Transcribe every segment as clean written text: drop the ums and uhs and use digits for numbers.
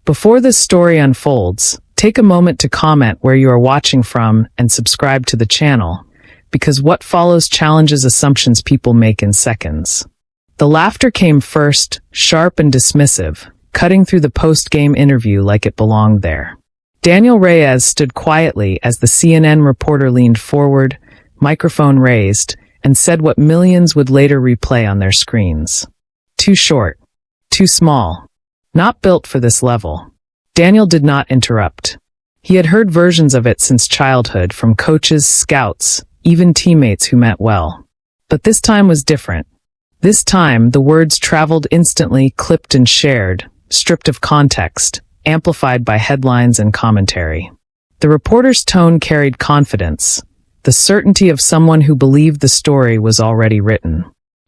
Before this story unfolds, take a moment to comment where you are watching from and subscribe to the channel, because what follows challenges assumptions people make in seconds. The laughter came first, sharp and dismissive, cutting through the post-game interview like it belonged there. Daniel Reyes stood quietly as the CNN reporter leaned forward, microphone raised, and said what millions would later replay on their screens. Too short. Too small. Not built for this level. Daniel did not interrupt. He had heard versions of it since childhood from coaches, scouts, even teammates who meant well. But this time was different. This time, the words traveled instantly, clipped and shared, stripped of context, amplified by headlines and commentary. The reporter's tone carried confidence, the certainty of someone who believed the story was already written.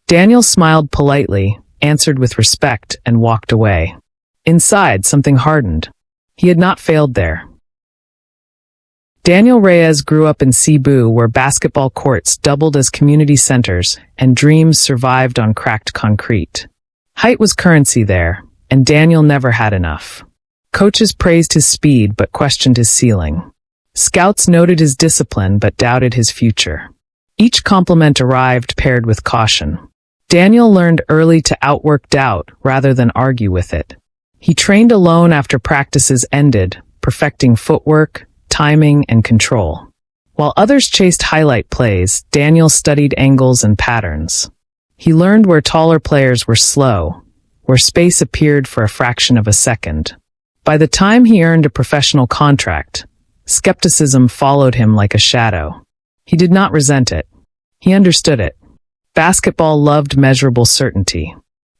Daniel smiled politely, answered with respect, and walked away. Inside, something hardened. He had not failed there. Daniel Reyes grew up in Cebu, where basketball courts doubled as community centers and dreams survived on cracked concrete. Height was currency there, and Daniel never had enough. Coaches praised his speed but questioned his ceiling. Scouts noted his discipline but doubted his future. Each compliment arrived paired with caution. Daniel learned early to outwork doubt rather than argue with it. He trained alone after practices ended, perfecting footwork, timing, and control. While others chased highlight plays, Daniel studied angles and patterns. He learned where taller players were slow, where space appeared for a fraction of a second. By the time he earned a professional contract, skepticism followed him like a shadow. He did not resent it. He understood it. Basketball loved measurable certainty.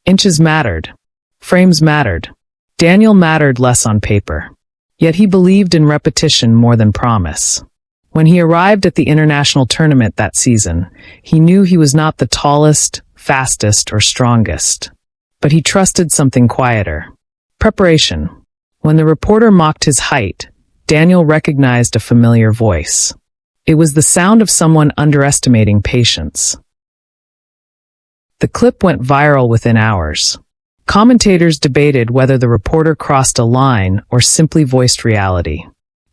Inches mattered. Frames mattered. Daniel mattered less on paper. Yet he believed in repetition more than promise. When he arrived at the international tournament that season, he knew he was not the tallest, fastest, or strongest. But he trusted something quieter. Preparation. When the reporter mocked his height, Daniel recognized a familiar voice. It was the sound of someone underestimating patience. The clip went viral within hours. Commentators debated whether the reporter crossed a line or simply voiced reality.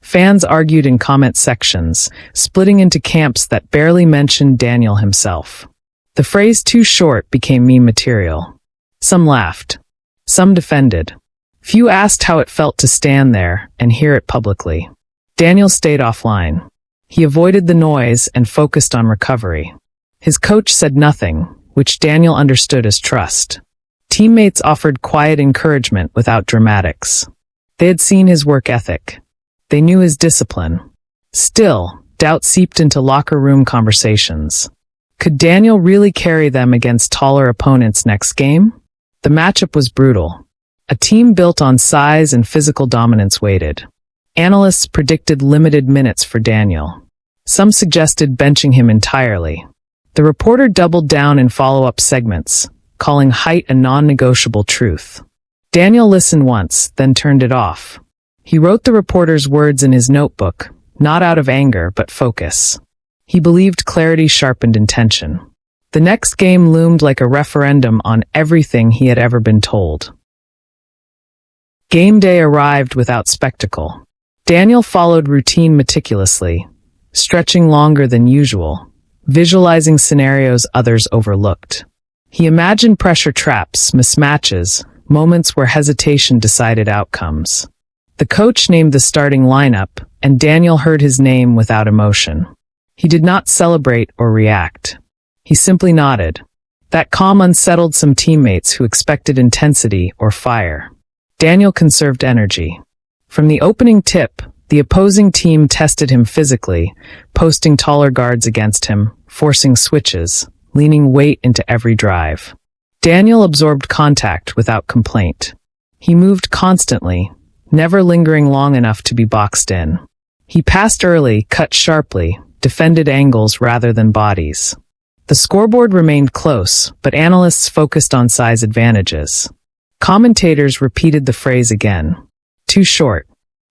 Fans argued in comment sections, splitting into camps that barely mentioned Daniel himself. The phrase "too short" became meme material. Some laughed. Some defended. Few asked how it felt to stand there and hear it publicly. Daniel stayed offline. He avoided the noise and focused on recovery. His coach said nothing, which Daniel understood as trust. Teammates offered quiet encouragement without dramatics. They had seen his work ethic. They knew his discipline. Still, doubt seeped into locker room conversations. Could Daniel really carry them against taller opponents next game? The matchup was brutal. A team built on size and physical dominance waited. Analysts predicted limited minutes for Daniel. Some suggested benching him entirely. The reporter doubled down in follow-up segments, calling height a non-negotiable truth. Daniel listened once, then turned it off. He wrote the reporter's words in his notebook, not out of anger but focus. He believed clarity sharpened intention. The next game loomed like a referendum on everything he had ever been told. Game day arrived without spectacle. Daniel followed routine meticulously, stretching longer than usual, visualizing scenarios others overlooked. He imagined pressure traps, mismatches, moments where hesitation decided outcomes. The coach named the starting lineup, and Daniel heard his name without emotion. He did not celebrate or react. He simply nodded. That calm unsettled some teammates who expected intensity or fire. Daniel conserved energy. From the opening tip, the opposing team tested him physically, posting taller guards against him, forcing switches, leaning weight into every drive. Daniel absorbed contact without complaint. He moved constantly, never lingering long enough to be boxed in. He passed early, cut sharply, defended angles rather than bodies. The scoreboard remained close, but analysts focused on size advantages. Commentators repeated the phrase again. Too short.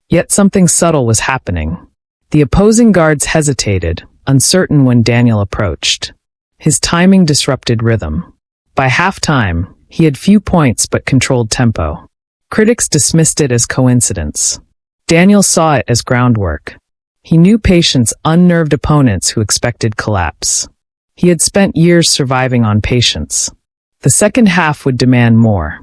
Yet something subtle was happening. The opposing guards hesitated, uncertain when Daniel approached. His timing disrupted rhythm. By halftime, he had few points but controlled tempo. Critics dismissed it as coincidence. Daniel saw it as groundwork. He knew patience unnerved opponents who expected collapse. He had spent years surviving on patience. The second half would demand more.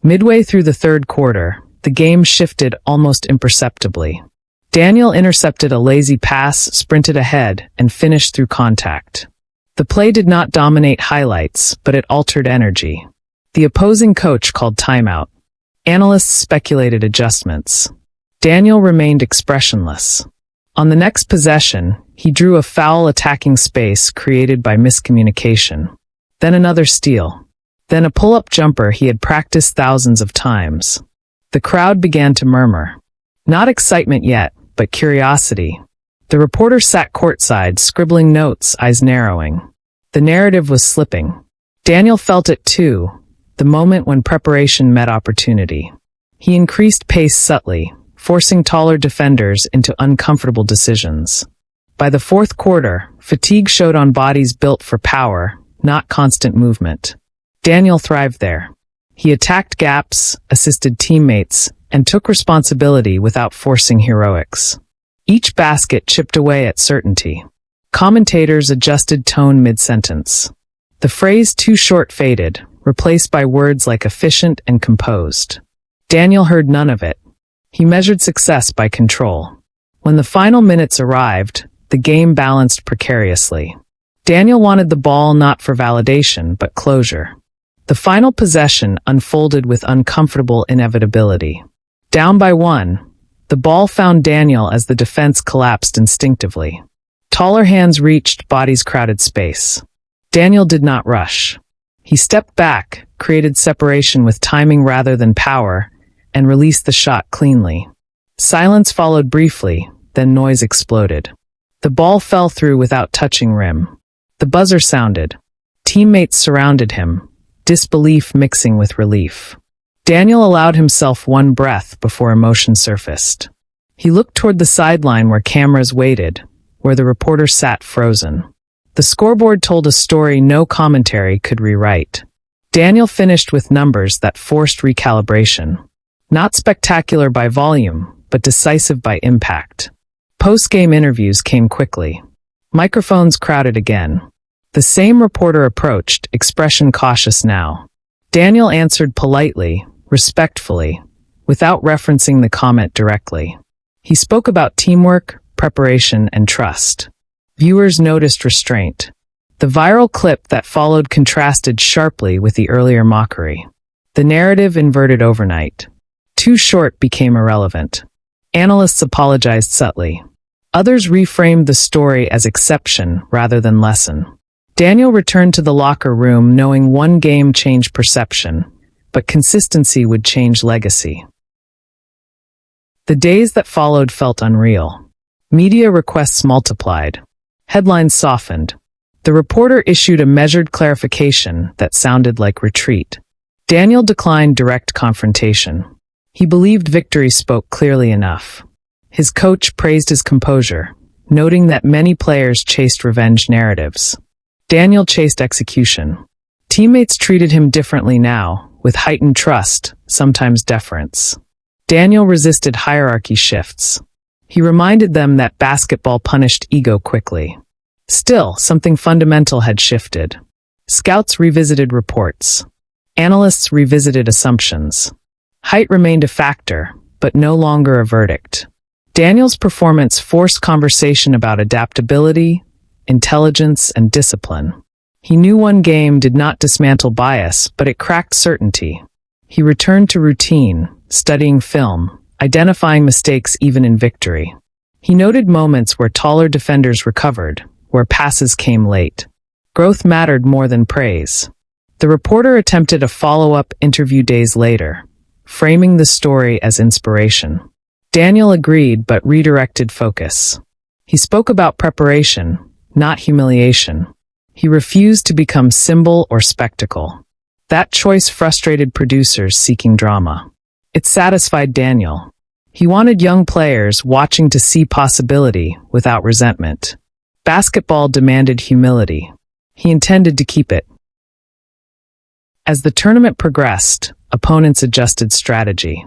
Midway through the third quarter, the game shifted almost imperceptibly. Daniel intercepted a lazy pass, sprinted ahead, and finished through contact. The play did not dominate highlights, but it altered energy. The opposing coach called timeout. Analysts speculated adjustments. Daniel remained expressionless. On the next possession, he drew a foul attacking space created by miscommunication. Then another steal. Then a pull-up jumper he had practiced thousands of times. The crowd began to murmur. Not excitement yet, but curiosity. The reporter sat courtside, scribbling notes, eyes narrowing. The narrative was slipping. Daniel felt it too, the moment when preparation met opportunity. He increased pace subtly, forcing taller defenders into uncomfortable decisions. By the fourth quarter, fatigue showed on bodies built for power, not constant movement. Daniel thrived there. He attacked gaps, assisted teammates, and took responsibility without forcing heroics. Each basket chipped away at certainty. Commentators adjusted tone mid-sentence. The phrase "too short" faded, replaced by words like efficient and composed. Daniel heard none of it. He measured success by control. When the final minutes arrived, the game balanced precariously. Daniel wanted the ball not for validation, but closure. The final possession unfolded with uncomfortable inevitability. Down by one, the ball found Daniel as the defense collapsed instinctively. Taller hands reached, bodies crowded space. Daniel did not rush. He stepped back, created separation with timing rather than power, and released the shot cleanly. Silence followed briefly, then noise exploded. The ball fell through without touching rim. The buzzer sounded. Teammates surrounded him, disbelief mixing with relief. Daniel allowed himself one breath before emotion surfaced. He looked toward the sideline where cameras waited, where the reporter sat frozen. The scoreboard told a story no commentary could rewrite. Daniel finished with numbers that forced recalibration. Not spectacular by volume, but decisive by impact. Post-game interviews came quickly. Microphones crowded again. The same reporter approached, expression cautious now. Daniel answered politely, respectfully, without referencing the comment directly. He spoke about teamwork, preparation, and trust. Viewers noticed restraint. The viral clip that followed contrasted sharply with the earlier mockery. The narrative inverted overnight. Too short became irrelevant. Analysts apologized subtly. Others reframed the story as exception rather than lesson. Daniel returned to the locker room knowing one game changed perception, but consistency would change legacy. The days that followed felt unreal. Media requests multiplied. Headlines softened. The reporter issued a measured clarification that sounded like retreat. Daniel declined direct confrontation. He believed victory spoke clearly enough. His coach praised his composure, noting that many players chased revenge narratives. Daniel chased execution. Teammates treated him differently now, with heightened trust, sometimes deference. Daniel resisted hierarchy shifts. He reminded them that basketball punished ego quickly. Still, something fundamental had shifted. Scouts revisited reports. Analysts revisited assumptions. Height remained a factor, but no longer a verdict. Daniel's performance forced conversation about adaptability, intelligence, and discipline. He knew one game did not dismantle bias, but it cracked certainty. He returned to routine, studying film, identifying mistakes even in victory. He noted moments where taller defenders recovered, where passes came late. Growth mattered more than praise. The reporter attempted a follow-up interview days later, framing the story as inspiration. Daniel agreed but redirected focus. He spoke about preparation, not humiliation. He refused to become symbol or spectacle. That choice frustrated producers seeking drama. It satisfied Daniel. He wanted young players watching to see possibility without resentment. Basketball demanded humility. He intended to keep it. As the tournament progressed, opponents adjusted strategy.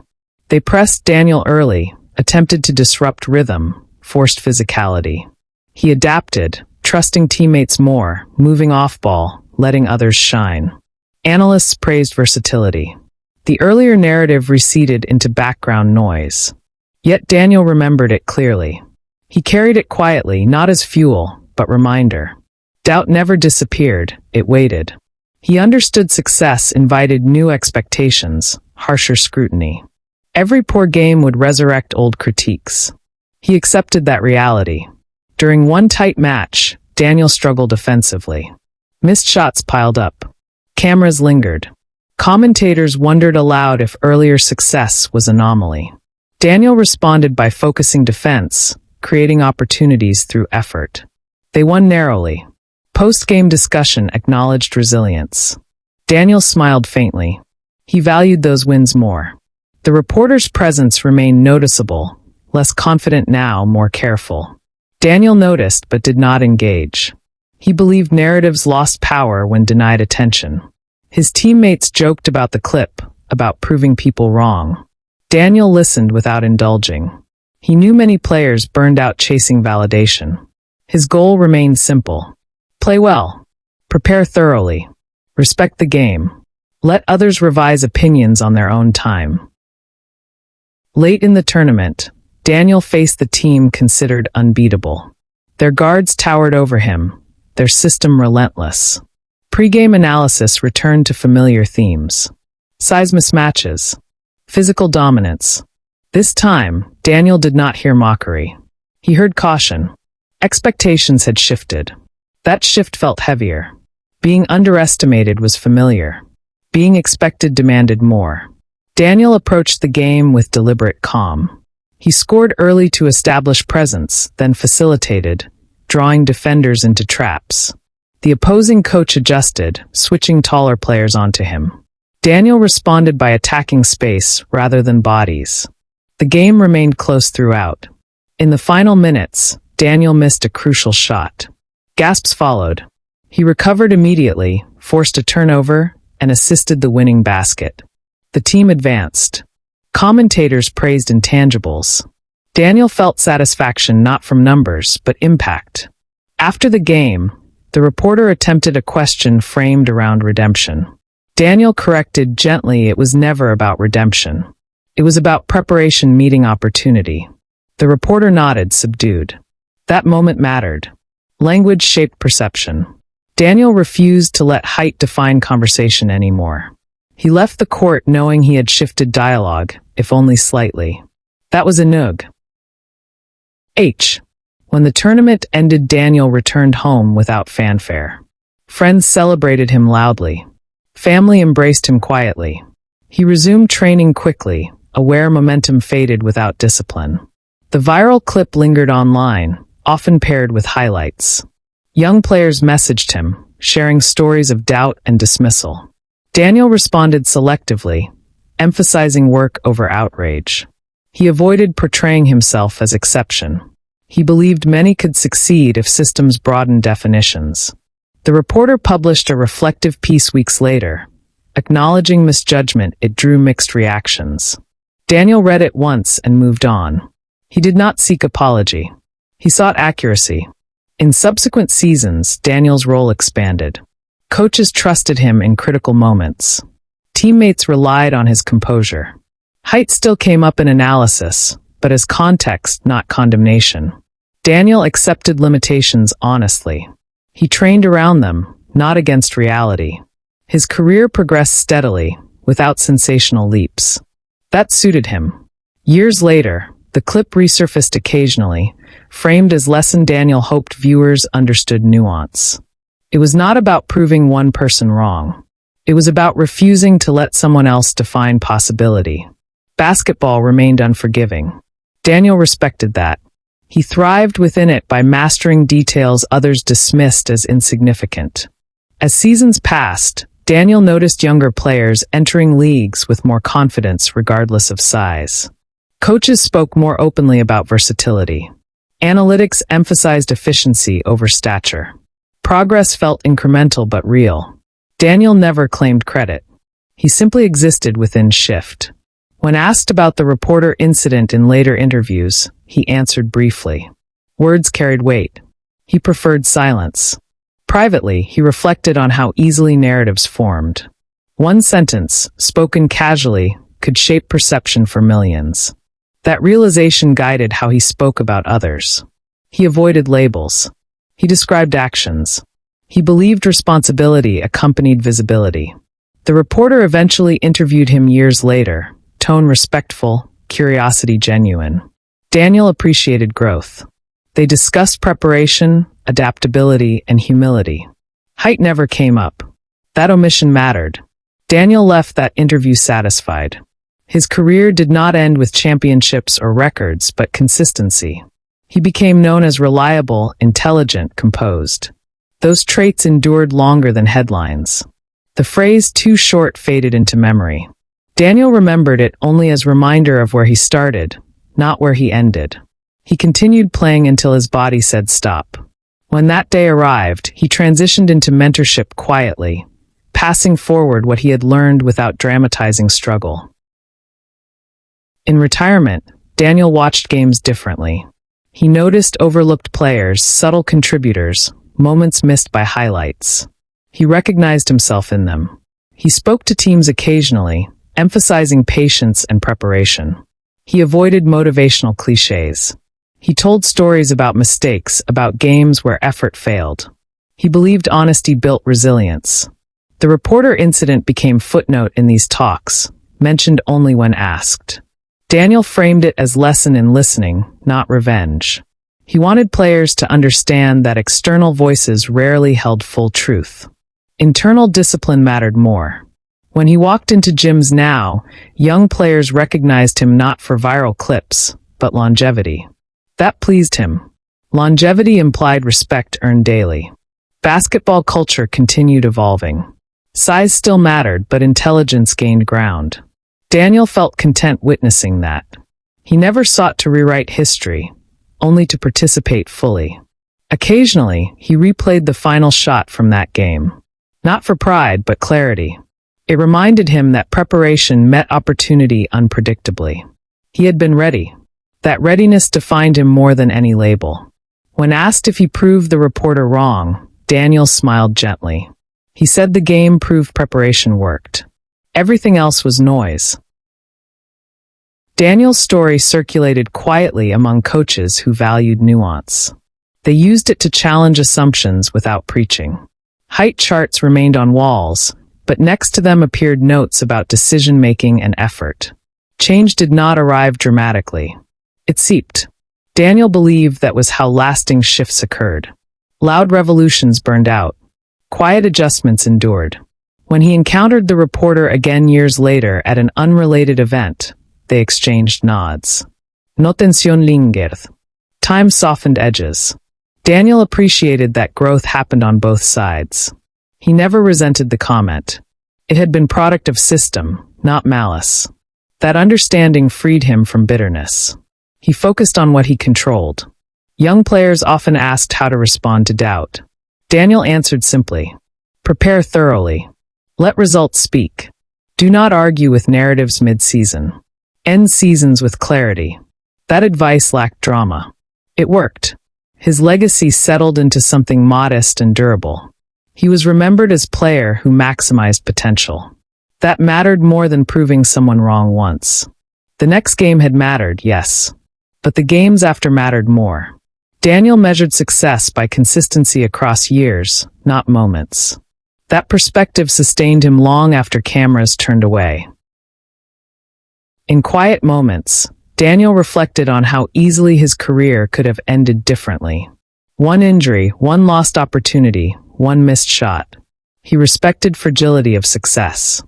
They pressed Daniel early, attempted to disrupt rhythm, forced physicality. He adapted, trusting teammates more, moving off ball, letting others shine. Analysts praised versatility. The earlier narrative receded into background noise. Yet Daniel remembered it clearly. He carried it quietly, not as fuel, but reminder. Doubt never disappeared, it waited. He understood success invited new expectations, harsher scrutiny. Every poor game would resurrect old critiques. He accepted that reality. During one tight match, Daniel struggled offensively. Missed shots piled up. Cameras lingered. Commentators wondered aloud if earlier success was anomaly. Daniel responded by focusing defense, creating opportunities through effort. They won narrowly. Post-game discussion acknowledged resilience. Daniel smiled faintly. He valued those wins more. The reporter's presence remained noticeable, less confident now, more careful. Daniel noticed but did not engage. He believed narratives lost power when denied attention. His teammates joked about the clip, about proving people wrong. Daniel listened without indulging. He knew many players burned out chasing validation. His goal remained simple. Play well. Prepare thoroughly. Respect the game. Let others revise opinions on their own time. Late in the tournament, Daniel faced the team considered unbeatable. Their guards towered over him, their system relentless. Pre-game analysis returned to familiar themes. Size mismatches. Physical dominance. This time, Daniel did not hear mockery. He heard caution. Expectations had shifted. That shift felt heavier. Being underestimated was familiar. Being expected demanded more. Daniel approached the game with deliberate calm. He scored early to establish presence, then facilitated, drawing defenders into traps. The opposing coach adjusted, switching taller players onto him. Daniel responded by attacking space rather than bodies. The game remained close throughout. In the final minutes, Daniel missed a crucial shot. Gasps followed. He recovered immediately, forced a turnover, and assisted the winning basket. The team advanced. Commentators praised intangibles. Daniel felt satisfaction not from numbers, but impact. After the game, the reporter attempted a question framed around redemption. Daniel corrected gently it was never about redemption. It was about preparation meeting opportunity. The reporter nodded, subdued. That moment mattered. Language shaped perception. Daniel refused to let height define conversation anymore. He left the court knowing he had shifted dialogue, if only slightly. That was a nug. When the tournament ended, Daniel returned home without fanfare. Friends celebrated him loudly. Family embraced him quietly. He resumed training quickly, aware momentum faded without discipline. The viral clip lingered online, often paired with highlights. Young players messaged him, sharing stories of doubt and dismissal. Daniel responded selectively, emphasizing work over outrage. He avoided portraying himself as exception. He believed many could succeed if systems broadened definitions. The reporter published a reflective piece weeks later. Acknowledging misjudgment, it drew mixed reactions. Daniel read it once and moved on. He did not seek apology. He sought accuracy. In subsequent seasons, Daniel's role expanded. Coaches trusted him in critical moments. Teammates relied on his composure. Height still came up in analysis, but as context, not condemnation. Daniel accepted limitations honestly. He trained around them, not against reality. His career progressed steadily, without sensational leaps. That suited him. Years later, the clip resurfaced occasionally, framed as lesson. Daniel hoped viewers understood nuance. It was not about proving one person wrong. It was about refusing to let someone else define possibility. Basketball remained unforgiving. Daniel respected that. He thrived within it by mastering details others dismissed as insignificant. As seasons passed, Daniel noticed younger players entering leagues with more confidence regardless of size. Coaches spoke more openly about versatility. Analytics emphasized efficiency over stature. Progress felt incremental but real. Daniel never claimed credit. He simply existed within shift. When asked about the reporter incident in later interviews, he answered briefly. Words carried weight. He preferred silence. Privately, he reflected on how easily narratives formed. One sentence, spoken casually, could shape perception for millions. That realization guided how he spoke about others. He avoided labels. He described actions. He believed responsibility accompanied visibility. The reporter eventually interviewed him years later, tone respectful, curiosity genuine. Daniel appreciated growth. They discussed preparation, adaptability, and humility. Height never came up. That omission mattered. Daniel left that interview satisfied. His career did not end with championships or records, but consistency. He became known as reliable, intelligent, composed. Those traits endured longer than headlines. The phrase "too short" faded into memory. Daniel remembered it only as a reminder of where he started, not where he ended. He continued playing until his body said stop. When that day arrived, he transitioned into mentorship quietly, passing forward what he had learned without dramatizing struggle. In retirement, Daniel watched games differently. He noticed overlooked players, subtle contributors, moments missed by highlights. He recognized himself in them. He spoke to teams occasionally, emphasizing patience and preparation. He avoided motivational cliches. He told stories about mistakes, about games where effort failed. He believed honesty built resilience. The reporter incident became footnote in these talks, mentioned only when asked. Daniel framed it as lesson in listening, not revenge. He wanted players to understand that external voices rarely held full truth. Internal discipline mattered more. When he walked into gyms now, young players recognized him not for viral clips, but longevity. That pleased him. Longevity implied respect earned daily. Basketball culture continued evolving. Size still mattered, but intelligence gained ground. Daniel felt content witnessing that. He never sought to rewrite history, only to participate fully. Occasionally, he replayed the final shot from that game. Not for pride, but clarity. It reminded him that preparation met opportunity unpredictably. He had been ready. That readiness defined him more than any label. When asked if he proved the reporter wrong, Daniel smiled gently. He said the game proved preparation worked. Everything else was noise. Daniel's story circulated quietly among coaches who valued nuance. They used it to challenge assumptions without preaching. Height charts remained on walls, but next to them appeared notes about decision-making and effort. Change did not arrive dramatically. It seeped. Daniel believed that was how lasting shifts occurred. Loud revolutions burned out. Quiet adjustments endured. When he encountered the reporter again years later at an unrelated event, they exchanged nods. No tensión lingers. Time softened edges. Daniel appreciated that growth happened on both sides. He never resented the comment. It had been product of system, not malice. That understanding freed him from bitterness. He focused on what he controlled. Young players often asked how to respond to doubt. Daniel answered simply, prepare thoroughly. Let results speak. Do not argue with narratives mid-season. End seasons with clarity. That advice lacked drama. It worked. His legacy settled into something modest and durable. He was remembered as a player who maximized potential. That mattered more than proving someone wrong once. The next game had mattered, yes. But the games after mattered more. Daniel measured success by consistency across years, not moments. That perspective sustained him long after cameras turned away. In quiet moments, Daniel reflected on how easily his career could have ended differently. One injury, one lost opportunity, one missed shot. He respected fragility of success.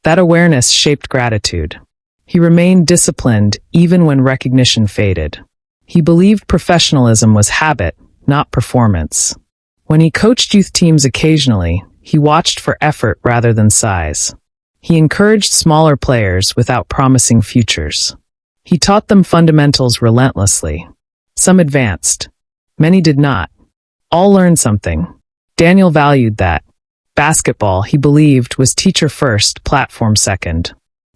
That awareness shaped gratitude. He remained disciplined even when recognition faded. He believed professionalism was habit, not performance. When he coached youth teams occasionally, he watched for effort rather than size. He encouraged smaller players without promising futures. He taught them fundamentals relentlessly. Some advanced. Many did not. All learned something. Daniel valued that. Basketball, he believed, was teacher first, platform second.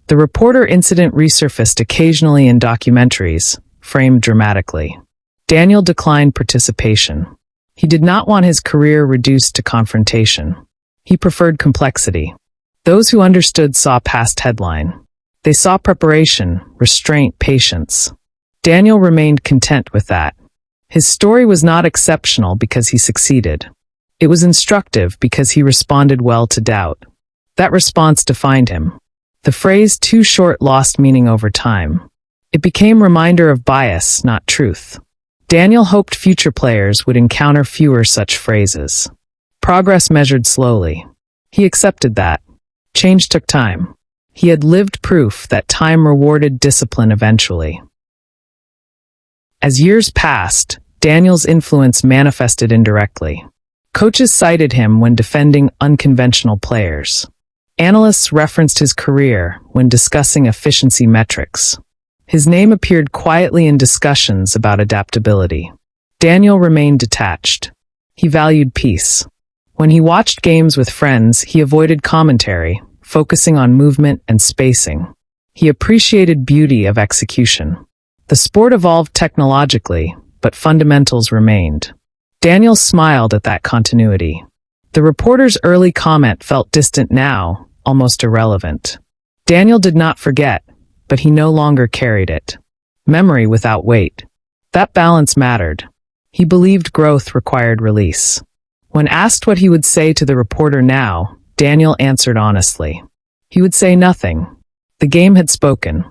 The reporter incident resurfaced occasionally in documentaries, framed dramatically. Daniel declined participation. He did not want his career reduced to confrontation. He preferred complexity. Those who understood saw past headline. They saw preparation, restraint, patience. Daniel remained content with that. His story was not exceptional because he succeeded. It was instructive because he responded well to doubt. That response defined him. The phrase "too short" lost meaning over time. It became a reminder of bias, not truth. Daniel hoped future players would encounter fewer such phrases. Progress measured slowly. He accepted that. Change took time. He had lived proof that time rewarded discipline eventually. As years passed, Daniel's influence manifested indirectly. Coaches cited him when defending unconventional players. Analysts referenced his career when discussing efficiency metrics. His name appeared quietly in discussions about adaptability. Daniel remained detached. He valued peace. When he watched games with friends, he avoided commentary, focusing on movement and spacing. He appreciated beauty of execution. The sport evolved technologically, but fundamentals remained. Daniel smiled at that continuity. The reporter's early comment felt distant now, almost irrelevant. Daniel did not forget, but he no longer carried it. Memory without weight. That balance mattered. He believed growth required release. When asked what he would say to the reporter now, Daniel answered honestly. He would say nothing. The game had spoken.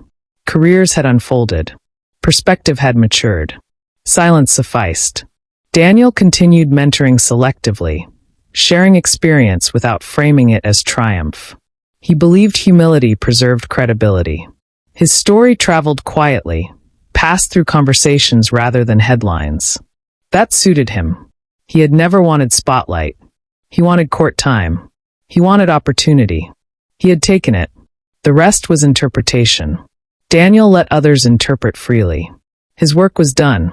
Careers had unfolded. Perspective had matured. Silence sufficed. Daniel continued mentoring selectively, sharing experience without framing it as triumph. He believed humility preserved credibility. His story traveled quietly, passed through conversations rather than headlines. That suited him. He had never wanted spotlight. He wanted court time. He wanted opportunity. He had taken it. The rest was interpretation. Daniel let others interpret freely. His work was done.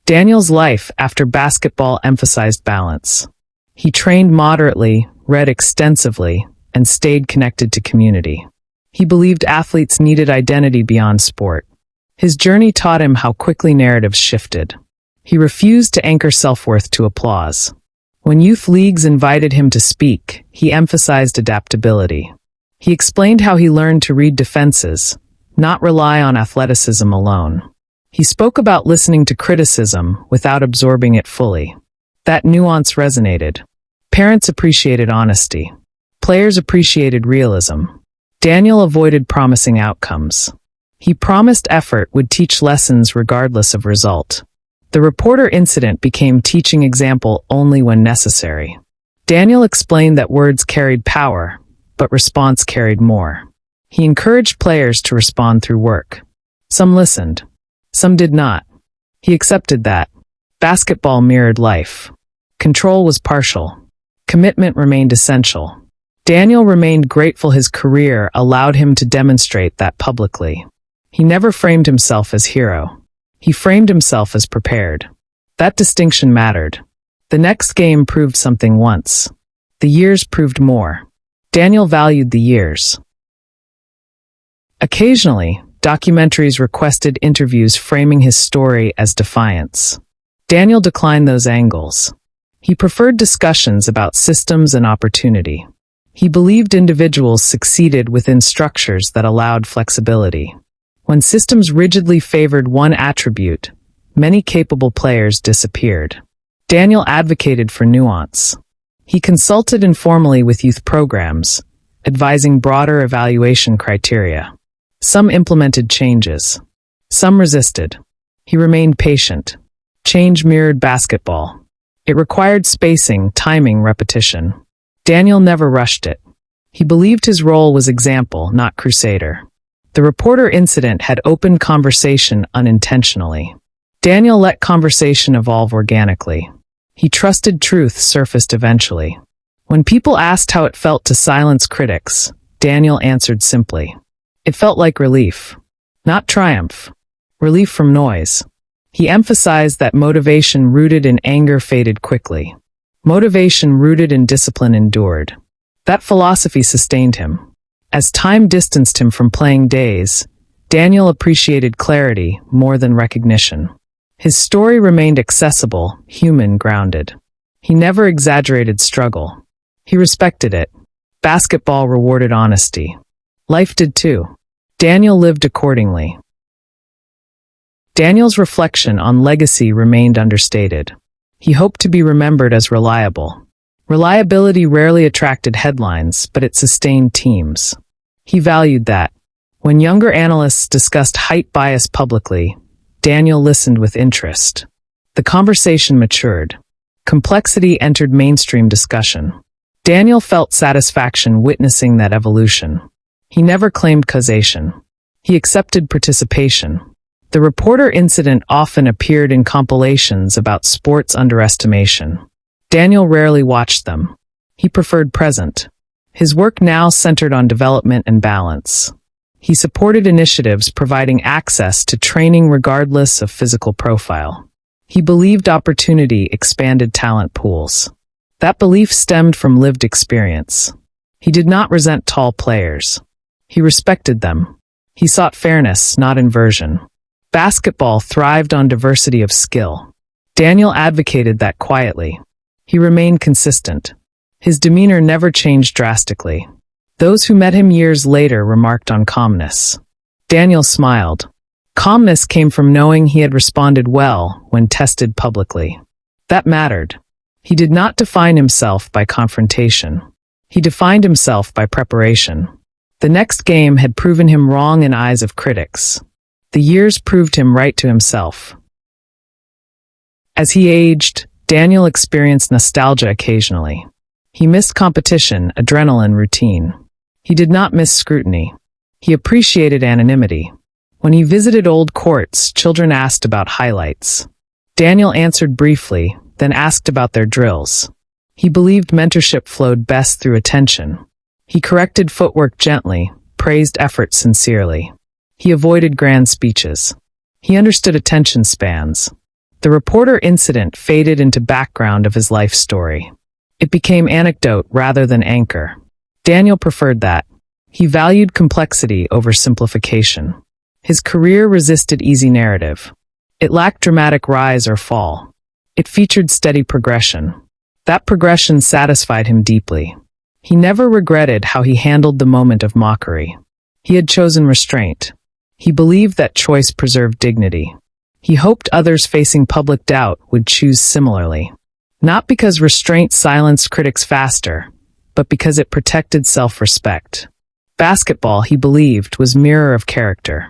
Daniel's life after basketball emphasized balance. He trained moderately, read extensively, and stayed connected to community. He believed athletes needed identity beyond sport. His journey taught him how quickly narratives shifted. He refused to anchor self-worth to applause. When youth leagues invited him to speak, he emphasized adaptability. He explained how he learned to read defenses, not rely on athleticism alone. He spoke about listening to criticism without absorbing it fully. That nuance resonated. Parents appreciated honesty. Players appreciated realism. Daniel avoided promising outcomes. He promised effort would teach lessons regardless of result. The reporter incident became teaching example only when necessary. Daniel explained that words carried power, but response carried more. He encouraged players to respond through work. Some listened. Some did not. He accepted that. Basketball mirrored life. Control was partial. Commitment remained essential. Daniel remained grateful his career allowed him to demonstrate that publicly. He never framed himself as hero. He framed himself as prepared. That distinction mattered. The next game proved something once. The years proved more. Daniel valued the years. Occasionally, documentaries requested interviews framing his story as defiance. Daniel declined those angles. He preferred discussions about systems and opportunity. He believed individuals succeeded within structures that allowed flexibility. When systems rigidly favored one attribute, many capable players disappeared. Daniel advocated for nuance. He consulted informally with youth programs, advising broader evaluation criteria. Some implemented changes. Some resisted. He remained patient. Change mirrored basketball. It required spacing, timing, repetition. Daniel never rushed it. He believed his role was example, not crusader. The reporter incident had opened conversation unintentionally. Daniel let conversation evolve organically. He trusted truth surfaced eventually. When people asked how it felt to silence critics, Daniel answered simply. It felt like relief. Not triumph. Relief from noise. He emphasized that motivation rooted in anger faded quickly. Motivation rooted in discipline endured. That philosophy sustained him. As time distanced him from playing days, Daniel appreciated clarity more than recognition. His story remained accessible, human, grounded. He never exaggerated struggle. He respected it. Basketball rewarded honesty. Life did too. Daniel lived accordingly. Daniel's reflection on legacy remained understated. He hoped to be remembered as reliable. Reliability rarely attracted headlines, but it sustained teams. He valued that. When younger analysts discussed height bias publicly, Daniel listened with interest. The conversation matured. Complexity entered mainstream discussion. Daniel felt satisfaction witnessing that evolution. He never claimed causation. He accepted participation. The reporter incident often appeared in compilations about sports underestimation. Daniel rarely watched them. He preferred present. His work now centered on development and balance. He supported initiatives providing access to training regardless of physical profile. He believed opportunity expanded talent pools. That belief stemmed from lived experience. He did not resent tall players. He respected them. He sought fairness, not inversion. Basketball thrived on diversity of skill. Daniel advocated that quietly. He remained consistent. His demeanor never changed drastically. Those who met him years later remarked on calmness. Daniel smiled. Calmness came from knowing he had responded well when tested publicly. That mattered. He did not define himself by confrontation. He defined himself by preparation. The next game had proven him wrong in eyes of critics. The years proved him right to himself. As he aged, Daniel experienced nostalgia occasionally. He missed competition, adrenaline, routine. He did not miss scrutiny. He appreciated anonymity. When he visited old courts, children asked about highlights. Daniel answered briefly, then asked about their drills. He believed mentorship flowed best through attention. He corrected footwork gently, praised effort sincerely. He avoided grand speeches. He understood attention spans. The reporter incident faded into background of his life story. It became anecdote rather than anchor. Daniel preferred that. He valued complexity over simplification. His career resisted easy narrative. It lacked dramatic rise or fall. It featured steady progression. That progression satisfied him deeply. He never regretted how he handled the moment of mockery. He had chosen restraint. He believed that choice preserved dignity. He hoped others facing public doubt would choose similarly. Not because restraint silenced critics faster, but because it protected self-respect. Basketball, he believed, was mirror of character.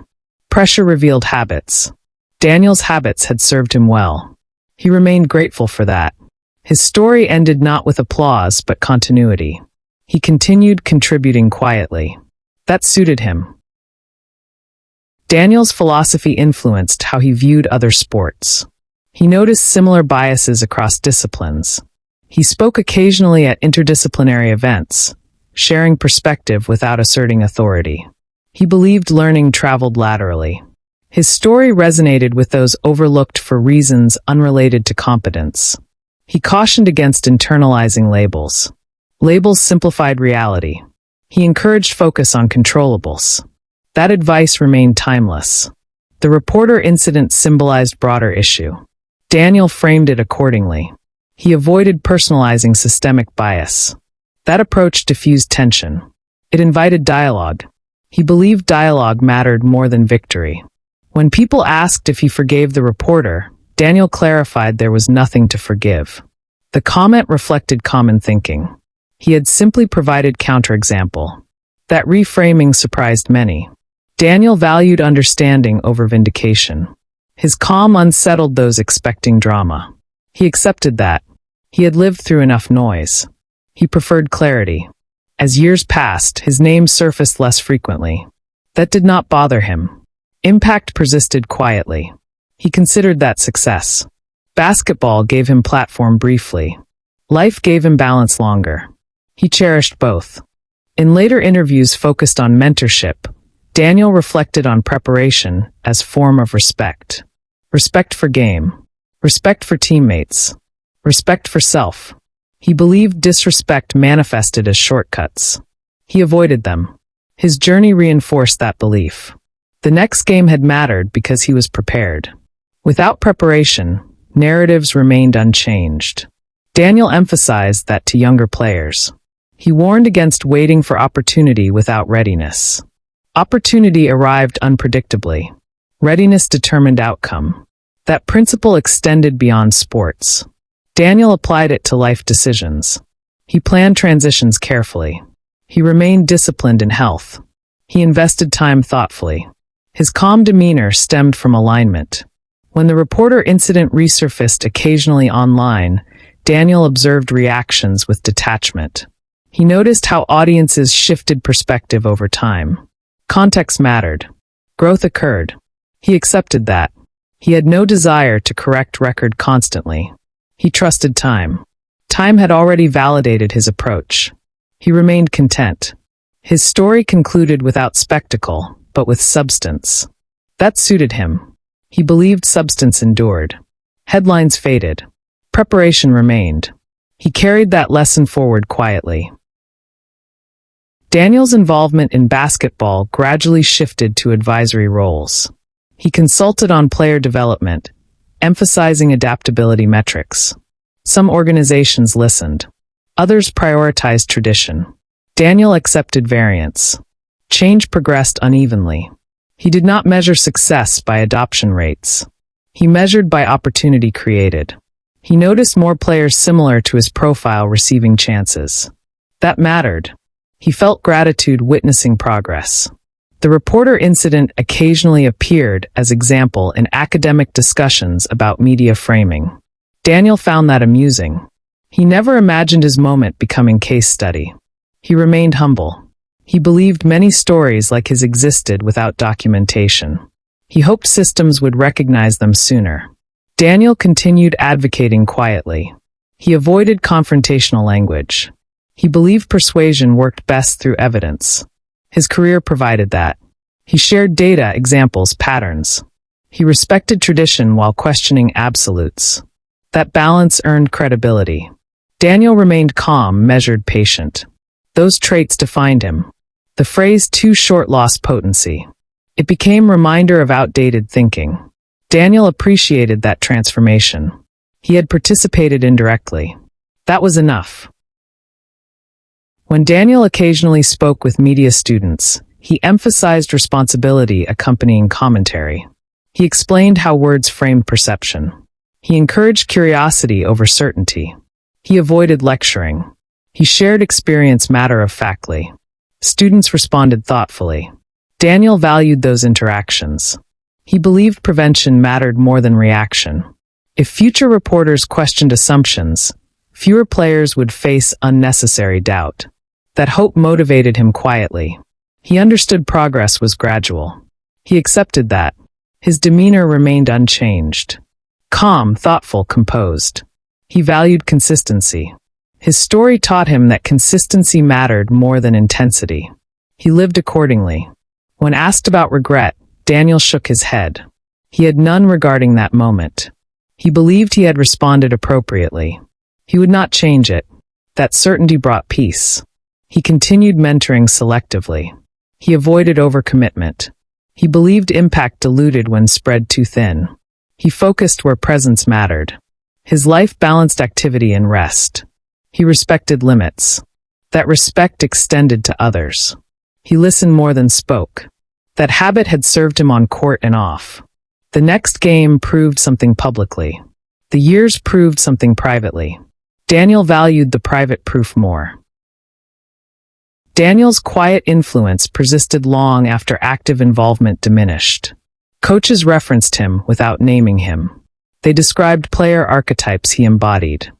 Pressure revealed habits. Daniel's habits had served him well. He remained grateful for that. His story ended not with applause, but continuity. He continued contributing quietly. That suited him. Daniel's philosophy influenced how he viewed other sports. He noticed similar biases across disciplines. He spoke occasionally at interdisciplinary events, sharing perspective without asserting authority. He believed learning traveled laterally. His story resonated with those overlooked for reasons unrelated to competence. He cautioned against internalizing labels. Labels simplified reality. He encouraged focus on controllables. That advice remained timeless. The reporter incident symbolized broader issue. Daniel framed it accordingly. He avoided personalizing systemic bias. That approach diffused tension. It invited dialogue. He believed dialogue mattered more than victory. When people asked if he forgave the reporter, Daniel clarified there was nothing to forgive. The comment reflected common thinking. He had simply provided counterexample. That reframing surprised many. Daniel valued understanding over vindication. His calm unsettled those expecting drama. He accepted that. He had lived through enough noise. He preferred clarity. As years passed, his name surfaced less frequently. That did not bother him. Impact persisted quietly. He considered that success. Basketball gave him platform briefly. Life gave him balance longer. He cherished both. In later interviews focused on mentorship, Daniel reflected on preparation as form of respect. Respect for game. Respect for teammates. Respect for self. He believed disrespect manifested as shortcuts. He avoided them. His journey reinforced that belief. The next game had mattered because he was prepared. Without preparation, narratives remained unchanged. Daniel emphasized that to younger players. He warned against waiting for opportunity without readiness. Opportunity arrived unpredictably. Readiness determined outcome. That principle extended beyond sports. Daniel applied it to life decisions. He planned transitions carefully. He remained disciplined in health. He invested time thoughtfully. His calm demeanor stemmed from alignment. When the reporter incident resurfaced occasionally online, Daniel observed reactions with detachment. He noticed how audiences shifted perspective over time. Context mattered. Growth occurred. He accepted that. He had no desire to correct record constantly. He trusted time. Time had already validated his approach. He remained content. His story concluded without spectacle, but with substance. That suited him. He believed substance endured. Headlines faded. Preparation remained. He carried that lesson forward quietly. Daniel's involvement in basketball gradually shifted to advisory roles. He consulted on player development, emphasizing adaptability metrics. Some organizations listened. Others prioritized tradition. Daniel accepted variance. Change progressed unevenly. He did not measure success by adoption rates. He measured by opportunity created. He noticed more players similar to his profile receiving chances. That mattered. He felt gratitude witnessing progress. The reporter incident occasionally appeared as example in academic discussions about media framing. Daniel found that amusing. He never imagined his moment becoming case study. He remained humble. He believed many stories like his existed without documentation. He hoped systems would recognize them sooner. Daniel continued advocating quietly. He avoided confrontational language. He believed persuasion worked best through evidence. His career provided that. He shared data, examples, patterns. He respected tradition while questioning absolutes. That balance earned credibility. Daniel remained calm, measured, patient. Those traits defined him. The phrase "too short" lost potency. It became a reminder of outdated thinking. Daniel appreciated that transformation. He had participated indirectly. That was enough. When Daniel occasionally spoke with media students, he emphasized responsibility accompanying commentary. He explained how words framed perception. He encouraged curiosity over certainty. He avoided lecturing. He shared experience matter-of-factly. Students responded thoughtfully. Daniel valued those interactions. He believed prevention mattered more than reaction. If future reporters questioned assumptions, fewer players would face unnecessary doubt. That hope motivated him quietly. He understood progress was gradual. He accepted that. His demeanor remained unchanged. Calm, thoughtful, composed. He valued consistency. His story taught him that consistency mattered more than intensity. He lived accordingly. When asked about regret, Daniel shook his head. He had none regarding that moment. He believed he had responded appropriately. He would not change it. That certainty brought peace. He continued mentoring selectively. He avoided overcommitment. He believed impact diluted when spread too thin. He focused where presence mattered. His life balanced activity and rest. He respected limits. That respect extended to others. He listened more than spoke. That habit had served him on court and off. The next game proved something publicly. The years proved something privately. Daniel valued the private proof more. Daniel's quiet influence persisted long after active involvement diminished. Coaches referenced him without naming him. They described player archetypes he embodied.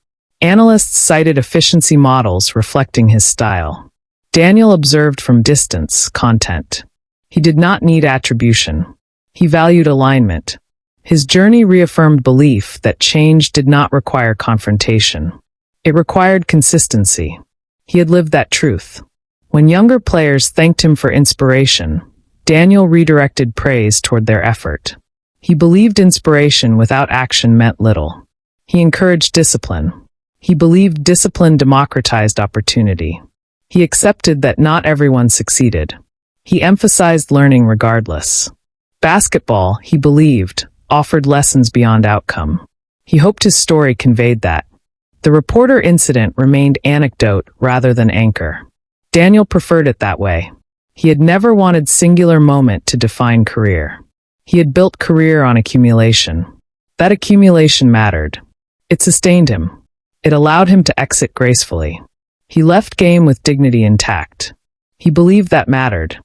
Analysts cited efficiency models reflecting his style. Daniel observed from distance content. He did not need attribution. He valued alignment. His journey reaffirmed belief that change did not require confrontation. It required consistency. He had lived that truth. When younger players thanked him for inspiration, Daniel redirected praise toward their effort. He believed inspiration without action meant little. He encouraged discipline. He believed discipline democratized opportunity. He accepted that not everyone succeeded. He emphasized learning regardless. Basketball, he believed, offered lessons beyond outcome. He hoped his story conveyed that. The reporter incident remained anecdote rather than anchor. Daniel preferred it that way. He had never wanted singular moment to define career. He had built career on accumulation. That accumulation mattered. It sustained him. It allowed him to exit gracefully. He left game with dignity intact. He believed that mattered.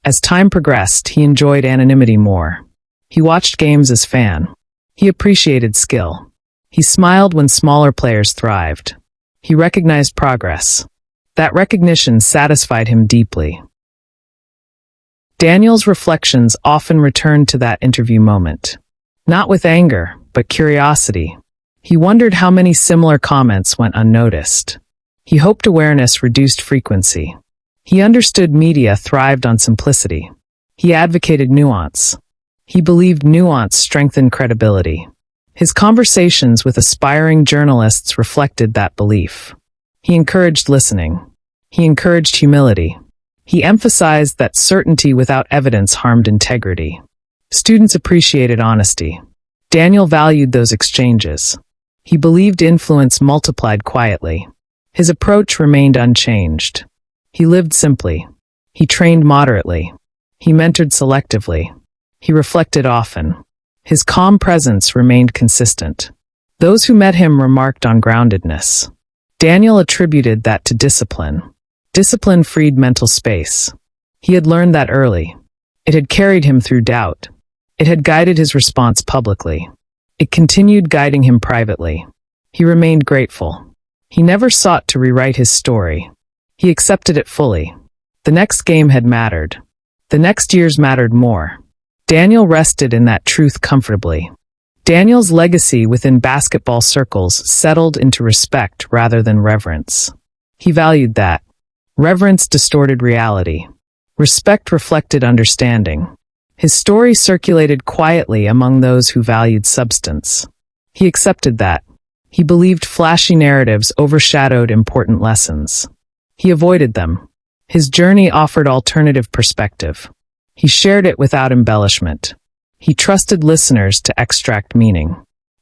As time progressed, he enjoyed anonymity more. He watched games as fan. He appreciated skill. He smiled when smaller players thrived. He recognized progress. That recognition satisfied him deeply. Daniel's reflections often returned to that interview moment. Not with anger, but curiosity. He wondered how many similar comments went unnoticed. He hoped awareness reduced frequency. He understood media thrived on simplicity. He advocated nuance. He believed nuance strengthened credibility. His conversations with aspiring journalists reflected that belief. He encouraged listening. He encouraged humility. He emphasized that certainty without evidence harmed integrity. Students appreciated honesty. Daniel valued those exchanges. He believed influence multiplied quietly. His approach remained unchanged. He lived simply. He trained moderately. He mentored selectively. He reflected often. His calm presence remained consistent. Those who met him remarked on groundedness. Daniel attributed that to discipline. Discipline freed mental space. He had learned that early. It had carried him through doubt. It had guided his response publicly. It continued guiding him privately. He remained grateful. He never sought to rewrite his story. He accepted it fully. The next game had mattered. The next years mattered more. Daniel rested in that truth comfortably. Daniel's legacy within basketball circles settled into respect rather than reverence. He valued that. Reverence distorted reality. Respect reflected understanding. His story circulated quietly among those who valued substance. He accepted that. He believed flashy narratives overshadowed important lessons. He avoided them. His journey offered alternative perspective. He shared it without embellishment. He trusted listeners to extract meaning.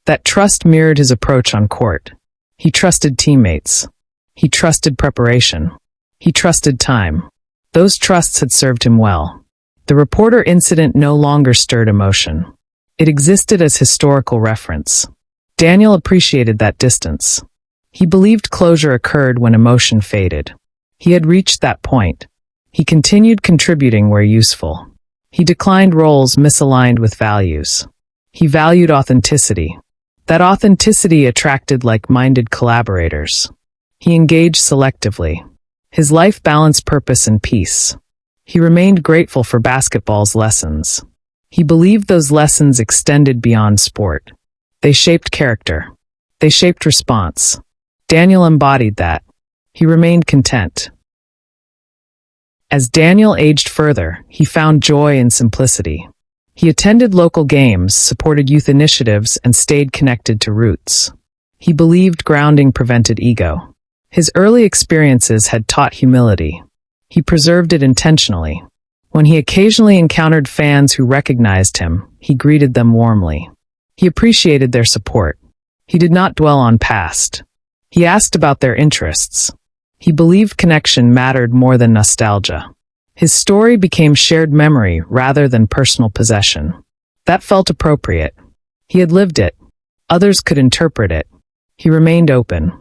That trust mirrored his approach on court. He trusted teammates. He trusted preparation. He trusted time. Those trusts had served him well. The reporter incident no longer stirred emotion. It existed as historical reference. Daniel appreciated that distance. He believed closure occurred when emotion faded. He had reached that point. He continued contributing where useful. He declined roles misaligned with values. He valued authenticity. That authenticity attracted like-minded collaborators. He engaged selectively. His life balanced purpose and peace. He remained grateful for basketball's lessons. He believed those lessons extended beyond sport. They shaped character. They shaped response. Daniel embodied that. He remained content. As Daniel aged further, he found joy in simplicity. He attended local games, supported youth initiatives, and stayed connected to roots. He believed grounding prevented ego. His early experiences had taught humility. He preserved it intentionally. When he occasionally encountered fans who recognized him, he greeted them warmly. He appreciated their support. He did not dwell on past. He asked about their interests. He believed connection mattered more than nostalgia. His story became shared memory rather than personal possession. That felt appropriate. He had lived it. Others could interpret it. He remained open.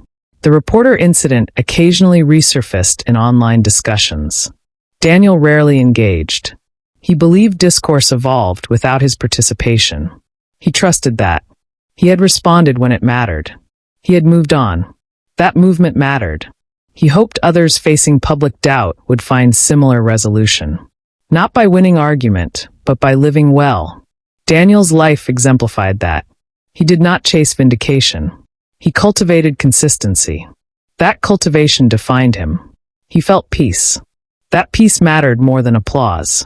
The reporter incident occasionally resurfaced in online discussions. Daniel rarely engaged. He believed discourse evolved without his participation. He trusted that. He had responded when it mattered. He had moved on. That movement mattered. He hoped others facing public doubt would find similar resolution. Not by winning argument, but by living well. Daniel's life exemplified that. He did not chase vindication. He cultivated consistency. That cultivation defined him. He felt peace. That peace mattered more than applause.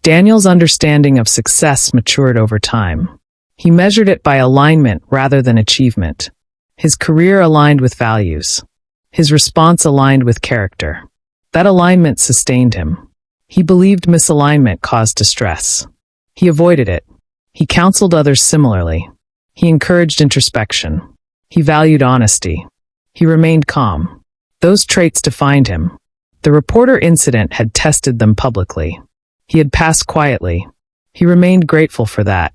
Daniel's understanding of success matured over time. He measured it by alignment rather than achievement. His career aligned with values. His response aligned with character. That alignment sustained him. He believed misalignment caused distress. He avoided it. He counseled others similarly. He encouraged introspection. He valued honesty. He remained calm. Those traits defined him. The reporter incident had tested them publicly. He had passed quietly. He remained grateful for that.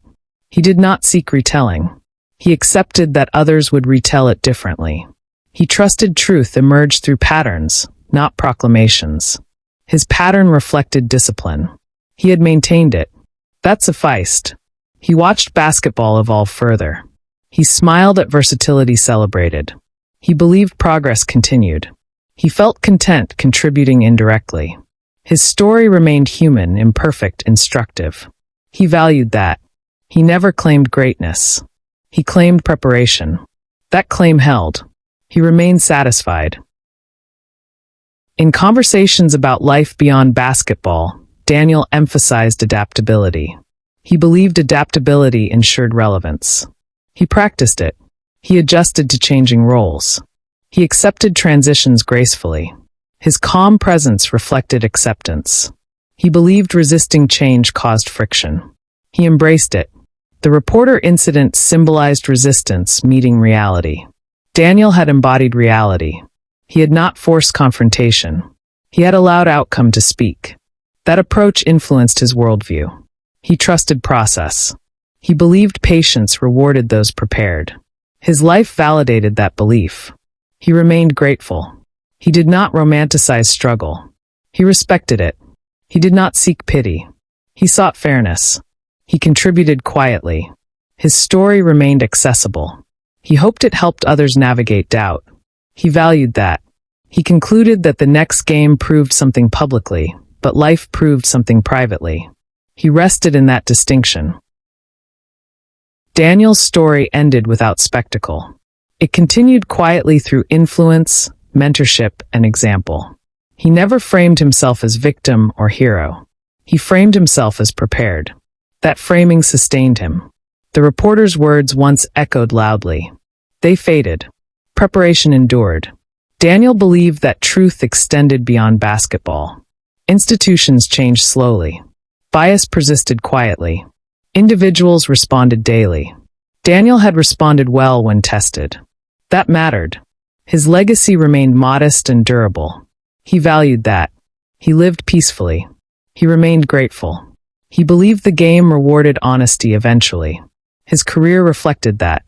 He did not seek retelling. He accepted that others would retell it differently. He trusted truth emerged through patterns, not proclamations. His pattern reflected discipline. He had maintained it. That sufficed. He watched basketball evolve further. He smiled at versatility celebrated. He believed progress continued. He felt content contributing indirectly. His story remained human, imperfect, instructive. He valued that. He never claimed greatness. He claimed preparation. That claim held. He remained satisfied. In conversations about life beyond basketball, Daniel emphasized adaptability. He believed adaptability ensured relevance. He practiced it. He adjusted to changing roles. He accepted transitions gracefully. His calm presence reflected acceptance. He believed resisting change caused friction. He embraced it. The reporter incident symbolized resistance meeting reality. Daniel had embodied reality. He had not forced confrontation. He had allowed outcome to speak. That approach influenced his worldview. He trusted process. He believed patience rewarded those prepared. His life validated that belief. He remained grateful. He did not romanticize struggle. He respected it. He did not seek pity. He sought fairness. He contributed quietly. His story remained accessible. He hoped it helped others navigate doubt. He valued that. He concluded that the next game proved something publicly, but life proved something privately. He rested in that distinction. Daniel's story ended without spectacle. It continued quietly through influence, mentorship, and example. He never framed himself as victim or hero. He framed himself as prepared. That framing sustained him. The reporter's words once echoed loudly. They faded. Preparation endured. Daniel believed that truth extended beyond basketball. Institutions changed slowly. Bias persisted quietly. Individuals responded daily. Daniel had responded well when tested. That mattered. His legacy remained modest and durable. He valued that. He lived peacefully. He remained grateful. He believed the game rewarded honesty eventually. His career reflected that.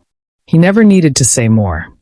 He never needed to say more.